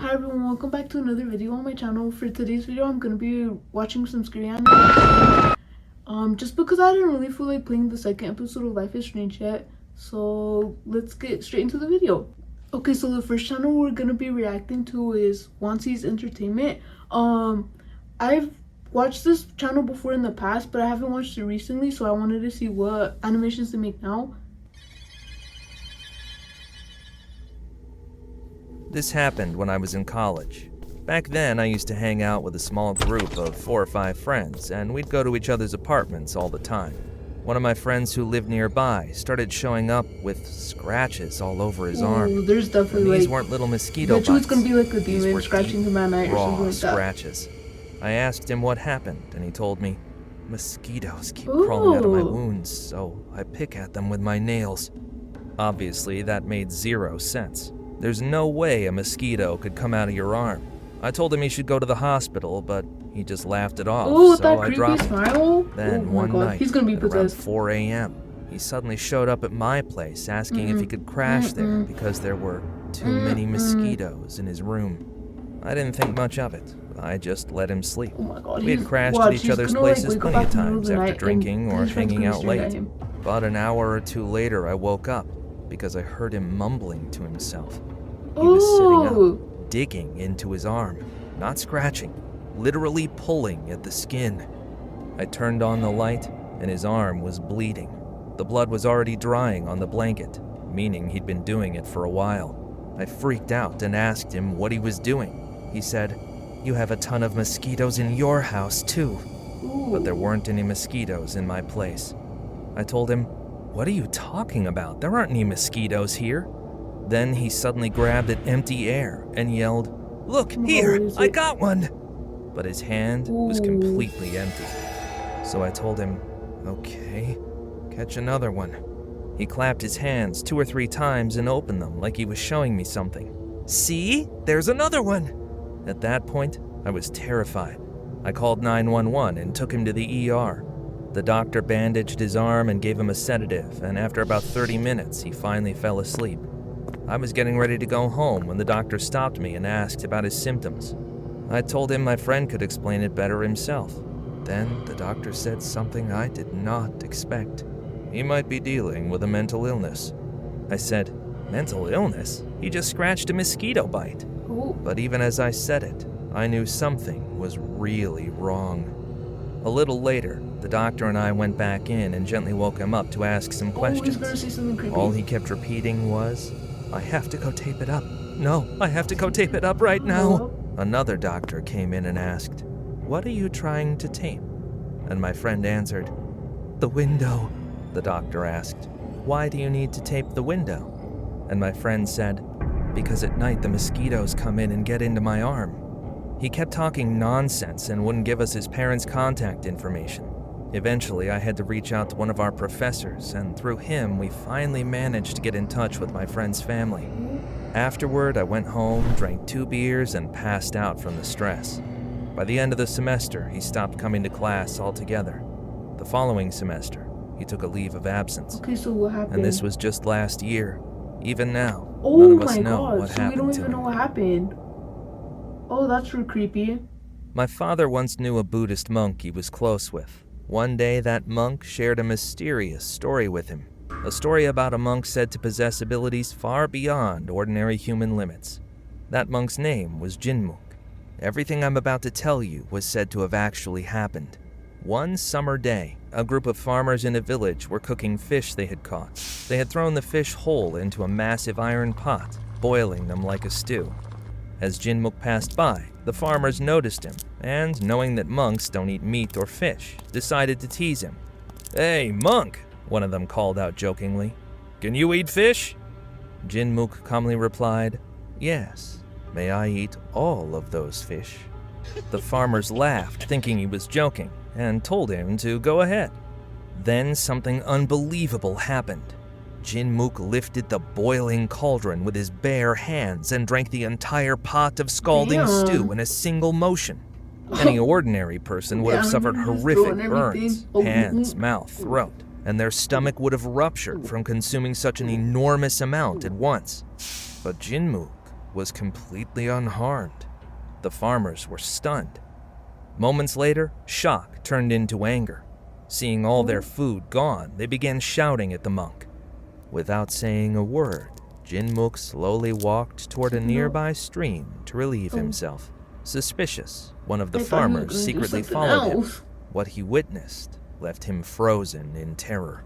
Hi everyone, welcome back to another video on my channel. For today's video, I'm gonna be watching some scary anime. Just because I didn't really feel like playing the second episode of Life is Strange yet, so let's get straight into the video. Okay, so the first channel we're gonna be reacting to is Wansi's Entertainment. I've watched this channel before in the past, but I haven't watched it recently, so I wanted to see what animations they make now. This happened when I was in college. Back then, I used to hang out with a small group of 4 or 5 friends, and we'd go to each other's apartments all the time. One of my friends who lived nearby started showing up with scratches all over his arm. There's definitely and these like, weren't little mosquito bites. It's gonna be like a These demon were scratching deep, him at night or something like that. scratches. I asked him what happened, and he told me, mosquitoes keep crawling out of my wounds, so I pick at them with my nails. Obviously, that made 0 sense. There's no way a mosquito could come out of your arm. I told him he should go to the hospital, but he just laughed it off, Oh, so that I creepy dropped smile. Then one night, he's gonna be at around possessed. 4 a.m., he suddenly showed up at my place asking if he could crash there because there were too many mosquitoes in his room. I didn't think much of it. I just let him sleep. Oh my God, We had crashed at each other's places plenty of times after drinking or hanging out late. But an hour or two later, I woke up because I heard him mumbling to himself. He was sitting up, digging into his arm, not scratching, literally pulling at the skin. I turned on the light, and his arm was bleeding. The blood was already drying on the blanket, meaning he'd been doing it for a while. I freaked out and asked him what he was doing. He said, "You have a ton of mosquitoes in your house, too." But there weren't any mosquitoes in my place. I told him, "What are you talking about? There aren't any mosquitoes here." Then he suddenly grabbed at empty air and yelled, "Look, here, I got one!" But his hand was completely empty. So I told him, "Okay, catch another one." He clapped his hands 2 or 3 times and opened them like he was showing me something. "See? There's another one!" At that point, I was terrified. I called 911 and took him to the ER. The doctor bandaged his arm and gave him a sedative, and after about 30 minutes, he finally fell asleep. I was getting ready to go home when the doctor stopped me and asked about his symptoms. I told him my friend could explain it better himself. Then the doctor said something I did not expect. He might be dealing with a mental illness. I said, "Mental illness? He just scratched a mosquito bite." But even as I said it, I knew something was really wrong. A little later, the doctor and I went back in and gently woke him up to ask some questions. All he kept repeating was, "I have to go tape it up. No, I have to go tape it up right now." Another doctor came in and asked, "What are you trying to tape?" And my friend answered, "The window." The doctor asked, "Why do you need to tape the window?" And my friend said, "Because at night the mosquitoes come in and get into my arm." He kept talking nonsense and wouldn't give us his parents' contact information. Eventually, I had to reach out to one of our professors, and through him, we finally managed to get in touch with my friend's family. Afterward, I went home, drank 2 beers, and passed out from the stress. By the end of the semester, he stopped coming to class altogether. The following semester, he took a leave of absence. Okay, so what happened? And this was just last year. Even now, none of us know what happened to him. We don't even know what happened. Oh, that's real creepy. My father once knew a Buddhist monk he was close with. One day, that monk shared a mysterious story with him. A story about a monk said to possess abilities far beyond ordinary human limits. That monk's name was Jinmook. Everything I'm about to tell you was said to have actually happened. One summer day, a group of farmers in a village were cooking fish they had caught. They had thrown the fish whole into a massive iron pot, boiling them like a stew. As Jinmook passed by, the farmers noticed him, and knowing that monks don't eat meat or fish, decided to tease him. "Hey, monk," one of them called out jokingly. "Can you eat fish?" Jinmook calmly replied, "Yes. May I eat all of those fish?" The farmers laughed, thinking he was joking, and told him to go ahead. Then something unbelievable happened. Jinmook lifted the boiling cauldron with his bare hands and drank the entire pot of scalding stew in a single motion. Any ordinary person would have suffered horrific burns, hands, mouth, throat, and their stomach would have ruptured from consuming such an enormous amount at once. But Jinmook was completely unharmed. The farmers were stunned. Moments later, shock turned into anger. Seeing all their food gone, they began shouting at the monk. Without saying a word, Jinmook slowly walked toward a nearby stream to relieve himself. Suspicious, one of the farmers secretly followed him. What he witnessed left him frozen in terror.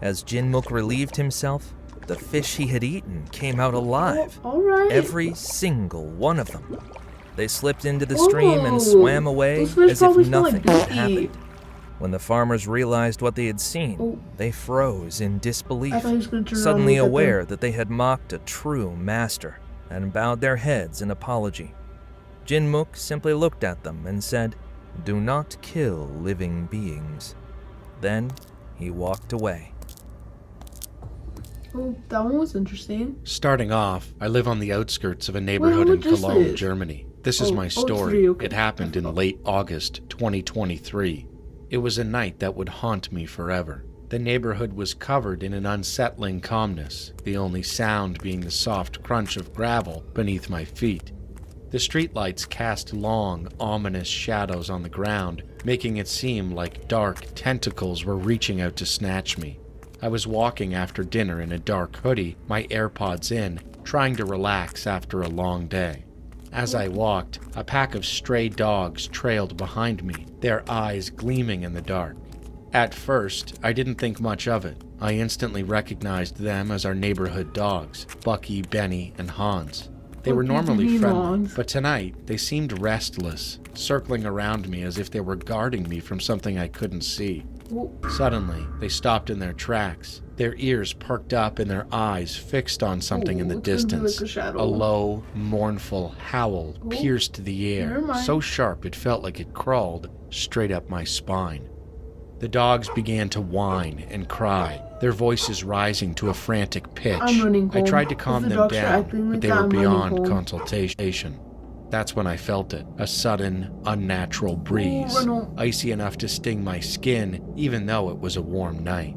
As Jinmook relieved himself, the fish he had eaten came out alive. Every single one of them. They slipped into the stream and swam away as if nothing had happened. When the farmers realized what they had seen, they froze in disbelief, suddenly aware that they had mocked a true master, and bowed their heads in apology. Jinmook simply looked at them and said, "Do not kill living beings." Then he walked away. Oh, that one was interesting. Starting off, I live on the outskirts of a neighborhood in Cologne, Germany. This is my story. It happened in late August 2023. It was a night that would haunt me forever. The neighborhood was covered in an unsettling calmness, the only sound being the soft crunch of gravel beneath my feet. The streetlights cast long, ominous shadows on the ground, making it seem like dark tentacles were reaching out to snatch me. I was walking after dinner in a dark hoodie, my AirPods in, trying to relax after a long day. As I walked, a pack of stray dogs trailed behind me, their eyes gleaming in the dark. At first, I didn't think much of it. I instantly recognized them as our neighborhood dogs, Bucky, Benny, and Hans. They were normally friendly, but tonight they seemed restless, circling around me as if they were guarding me from something I couldn't see. Suddenly, they stopped in their tracks, their ears perked up and their eyes fixed on something in the distance. A low, mournful howl pierced the air, so sharp it felt like it crawled straight up my spine. The dogs began to whine and cry, their voices rising to a frantic pitch. I tried to calm them down, but they were beyond consultation. That's when I felt it, a sudden, unnatural breeze, icy enough to sting my skin, even though it was a warm night.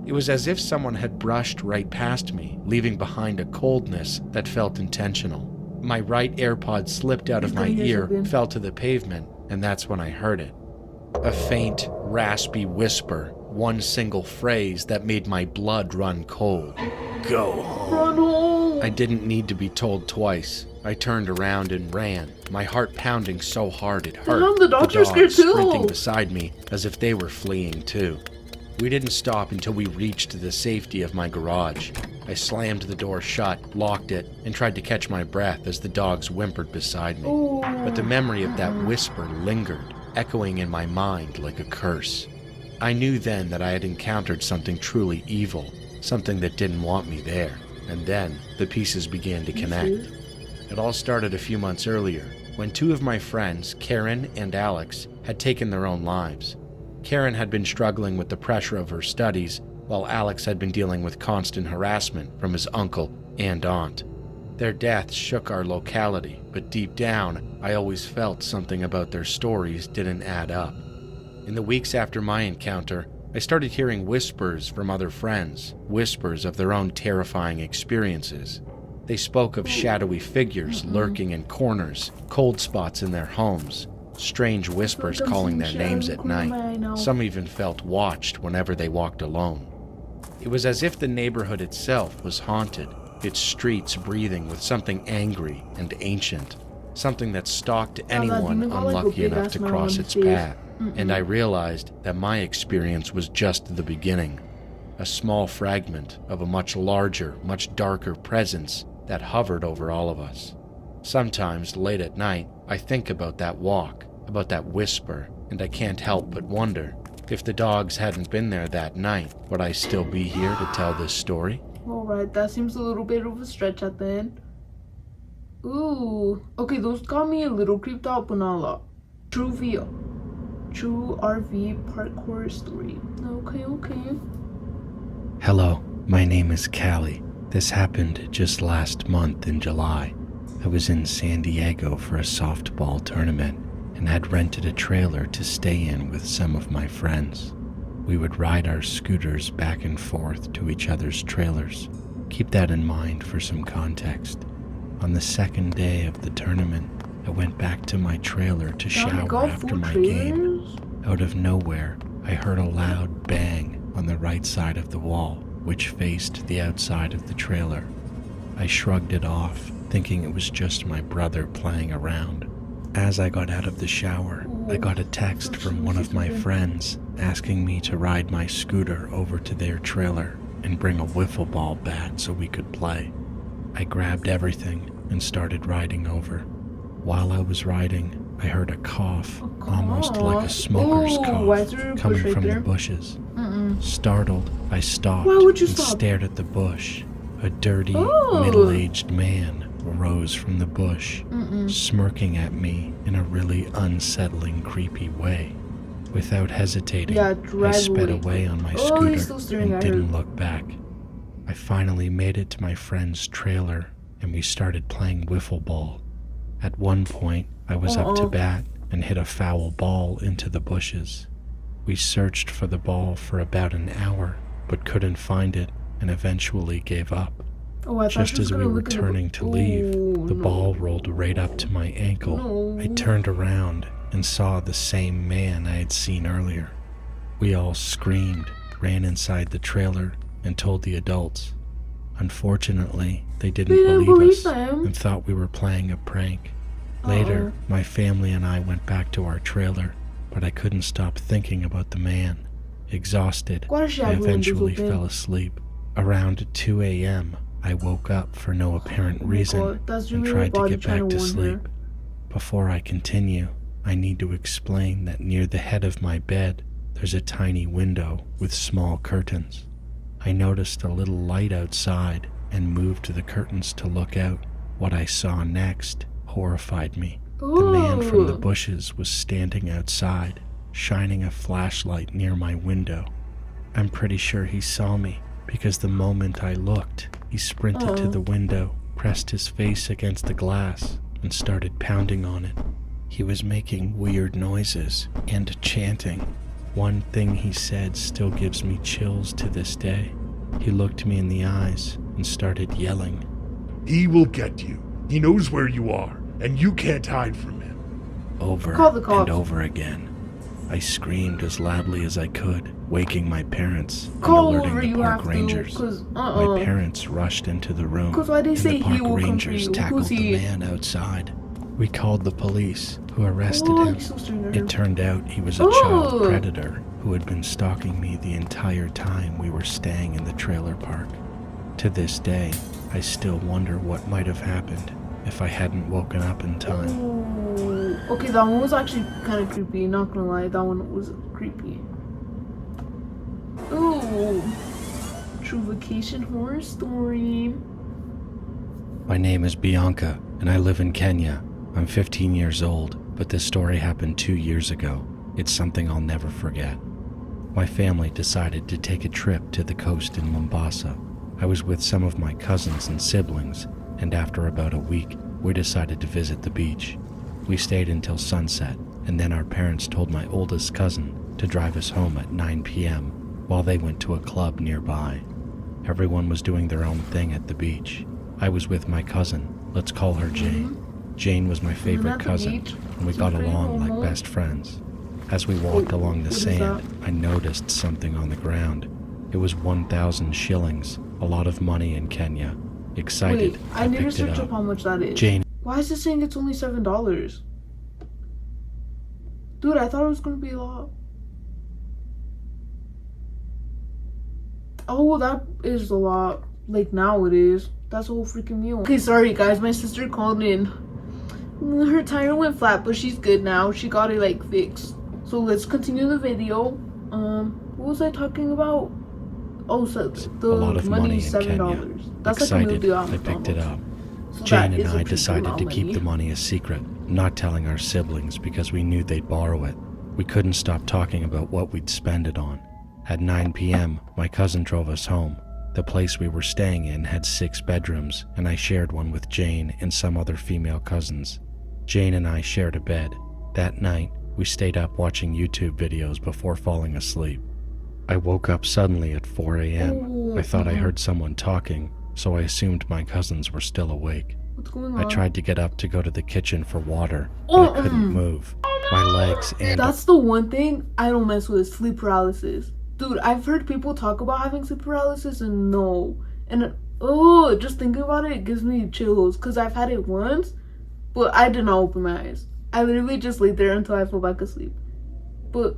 It was as if someone had brushed right past me, leaving behind a coldness that felt intentional. My right AirPod slipped out of my ear, fell to the pavement, and that's when I heard it. A faint, raspy whisper, one single phrase that made my blood run cold. Go home. Run home. I didn't need to be told twice. I turned around and ran, my heart pounding so hard it hurt. The dogs are scared too. Sprinting beside me as if they were fleeing too. We didn't stop until we reached the safety of my garage. I slammed the door shut, locked it, and tried to catch my breath as the dogs whimpered beside me. But the memory of that whisper lingered, echoing in my mind like a curse. I knew then that I had encountered something truly evil, something that didn't want me there. And then the pieces began to connect. It all started a few months earlier, when two of my friends, Karen and Alex, had taken their own lives. Karen had been struggling with the pressure of her studies, while Alex had been dealing with constant harassment from his uncle and aunt. Their deaths shook our locality, but deep down, I always felt something about their stories didn't add up. In the weeks after my encounter, I started hearing whispers from other friends, whispers of their own terrifying experiences. They spoke of shadowy figures lurking in corners, cold spots in their homes, strange whispers calling their names at night. Some even felt watched whenever they walked alone. It was as if the neighborhood itself was haunted, its streets breathing with something angry and ancient, something that stalked anyone unlucky enough to cross its path. And I realized that my experience was just the beginning, a small fragment of a much larger, much darker presence that hovered over all of us. Sometimes, late at night, I think about that walk, about that whisper, and I can't help but wonder, if the dogs hadn't been there that night, would I still be here to tell this story? Alright, that seems a little bit of a stretch at the end. Ooh, okay, those got me a little creeped out, but not a lot. True RV parkour story. Okay. Hello, my name is Callie. This happened just last month in July. I was in San Diego for a softball tournament and had rented a trailer to stay in with some of my friends. We would ride our scooters back and forth to each other's trailers. Keep that in mind for some context. On the second day of the tournament, I went back to my trailer to shower after my game. Out of nowhere, I heard a loud bang on the right side of the wall, which faced the outside of the trailer. I shrugged it off, thinking it was just my brother playing around. As I got out of the shower, I got a text from one of my friends asking me to ride my scooter over to their trailer and bring a wiffle ball bat so we could play. I grabbed everything and started riding over. While I was riding, I heard a cough, almost like a smoker's cough, coming from the bushes. Startled, I stopped and stared at the bush. A dirty, middle-aged man rose from the bush, smirking at me in a really unsettling, creepy way. Without hesitating, I sped away on my scooter and didn't look back. I finally made it to my friend's trailer, and we started playing wiffle ball. At one point, I was up to bat and hit a foul ball into the bushes. We searched for the ball for about an hour, but couldn't find it and eventually gave up. Just as we were turning to leave, the ball rolled right up to my ankle. I turned around and saw the same man I had seen earlier. We all screamed, ran inside the trailer, and told the adults. Unfortunately, they didn't believe us and thought we were playing a prank. Later, my family and I went back to our trailer, but I couldn't stop thinking about the man. Exhausted, I eventually fell asleep. Around 2 a.m., I woke up for no apparent reason and tried to get back to sleep. Before I continue, I need to explain that near the head of my bed, there's a tiny window with small curtains. I noticed a little light outside and moved the curtains to look out. What I saw next horrified me. The man from the bushes was standing outside, shining a flashlight near my window. I'm pretty sure he saw me, because the moment I looked, he sprinted to the window, pressed his face against the glass, and started pounding on it. He was making weird noises and chanting. One thing he said still gives me chills to this day. He looked me in the eyes and started yelling. He will get you. He knows where you are, and you can't hide from him. Over and over again. I screamed as loudly as I could, waking my parents and alerting the park rangers. My parents rushed into the room, and the park rangers tackled the man outside. We called the police, who arrested him. It turned out he was a child predator who had been stalking me the entire time we were staying in the trailer park. To this day, I still wonder what might have happened if I hadn't woken up in time. Okay, that one was actually kind of creepy, not gonna lie, that one was creepy. Ooh, true vacation horror story. My name is Bianca, and I live in Kenya. I'm 15 years old, but this story happened 2 years ago. It's something I'll never forget. My family decided to take a trip to the coast in Mombasa. I was with some of my cousins and siblings, and after about a week, we decided to visit the beach. We stayed until sunset, and then our parents told my oldest cousin to drive us home at 9 p.m. while they went to a club nearby. Everyone was doing their own thing at the beach. I was with my cousin, let's call her Jane. Jane was my favorite cousin, and we got along like best friends. As we walked along the sand, I noticed something on the ground. It was 1,000 shillings, a lot of money in Kenya. Excited, I need to picked it search up how much that is. Jane. Why is it saying it's only $7? Dude, I thought it was gonna be a lot. Oh, that is a lot. Like, now it is. That's a whole freaking meal. Okay, sorry guys, my sister called in. Her tire went flat, but she's good now. She got it like fixed. So let's continue the video. What was I talking about? Oh, so the money is $7. That's Excited, like a movie I picked it up. So Jane and I decided to keep the money a secret, not telling our siblings because we knew they'd borrow it. We couldn't stop talking about what we'd spend it on. At 9 p.m., my cousin drove us home. The place we were staying in had 6 bedrooms, and I shared one with Jane and some other female cousins. Jane and I shared a bed. That night, we stayed up watching YouTube videos before falling asleep. I woke up suddenly at 4 a.m. I thought I heard someone talking, so I assumed my cousins were still awake. What's going on? I tried to get up to go to the kitchen for water, but I couldn't move. My legs and... That's the one thing I don't mess with, sleep paralysis. Dude, I've heard people talk about having sleep paralysis and no. And, just thinking about it gives me chills. Because I've had it once, but I did not open my eyes. I literally just laid there until I fell back asleep. But,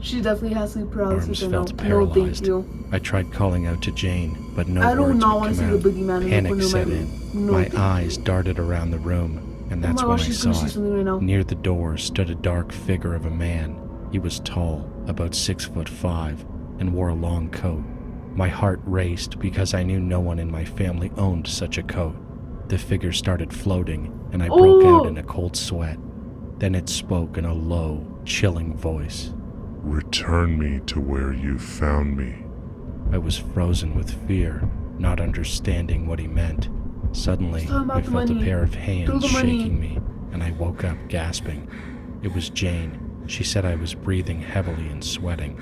she definitely has sleep paralysis. Arms felt paralyzed. No, thank you. I tried calling out to Jane, but no words would come out. I do not want to see the boogeyman. Panic set in. My eyes darted around the room, and that's when I saw it. Right near the door stood a dark figure of a man. He was tall, about 6'5", and wore a long coat. My heart raced because I knew no one in my family owned such a coat. The figure started floating, and I broke out in a cold sweat. Then it spoke in a low, chilling voice. Return me to where you found me. I was frozen with fear, not understanding what he meant. Suddenly, I felt a pair of hands shaking me, and I woke up gasping. It was Jane. She said I was breathing heavily and sweating.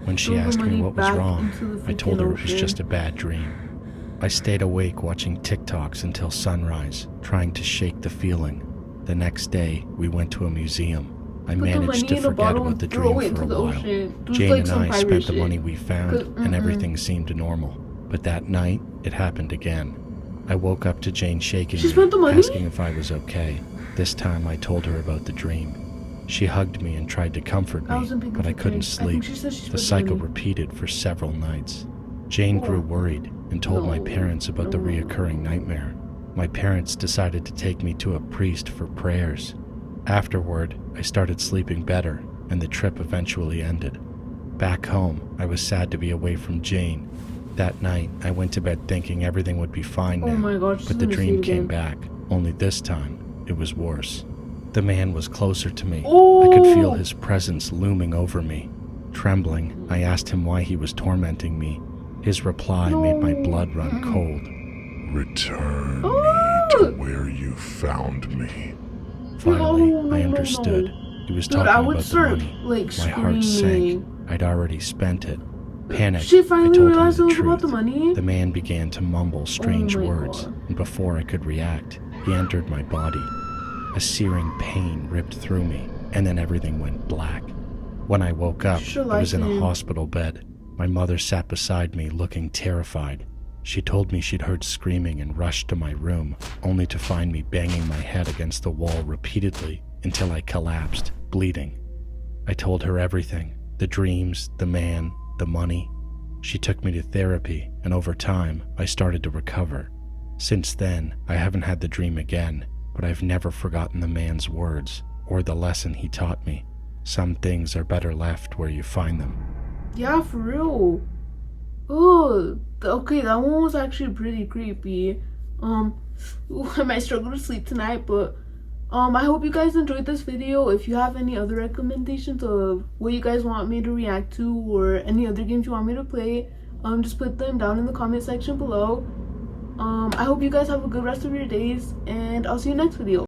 When she asked me what was wrong, I told her it was just a bad dream. I stayed awake watching TikToks until sunrise, trying to shake the feeling. The next day, we went to a museum. I managed to forget about the dream for a while. Jane and I spent the money we found, and everything seemed normal. But that night, it happened again. I woke up to Jane shaking me, asking if I was okay. This time, I told her about the dream. She hugged me and tried to comfort me, but I couldn't sleep. The cycle repeated for several nights. Jane grew worried and told my parents about the reoccurring nightmare. My parents decided to take me to a priest for prayers. Afterward, I started sleeping better, and the trip eventually ended. Back home, I was sad to be away from Jane. That night, I went to bed thinking everything would be fine now, but the dream came back, only this time, it was worse. The man was closer to me. I could feel his presence looming over me. Trembling, I asked him why he was tormenting me. His reply made my blood run cold. Return me to where you found me. Finally, I understood. He was talking about the money. My heart sank. I'd already spent it. Panicked, I told him the truth. The man began to mumble strange words, and before I could react, he entered my body. A searing pain ripped through me, and then everything went black. When I woke up, I was in a hospital bed. My mother sat beside me, looking terrified. She told me she'd heard screaming and rushed to my room, only to find me banging my head against the wall repeatedly until I collapsed, bleeding. I told her everything, the dreams, the man, the money. She took me to therapy, and over time, I started to recover. Since then, I haven't had the dream again, but I've never forgotten the man's words or the lesson he taught me. Some things are better left where you find them. Yeah, for real. Oh, okay, that one was actually pretty creepy. I might struggle to sleep tonight, but I hope you guys enjoyed this video. If you have any other recommendations of what you guys want me to react to or any other games you want me to play, just put them down in the comment section below. I hope you guys have a good rest of your days, and I'll see you next video.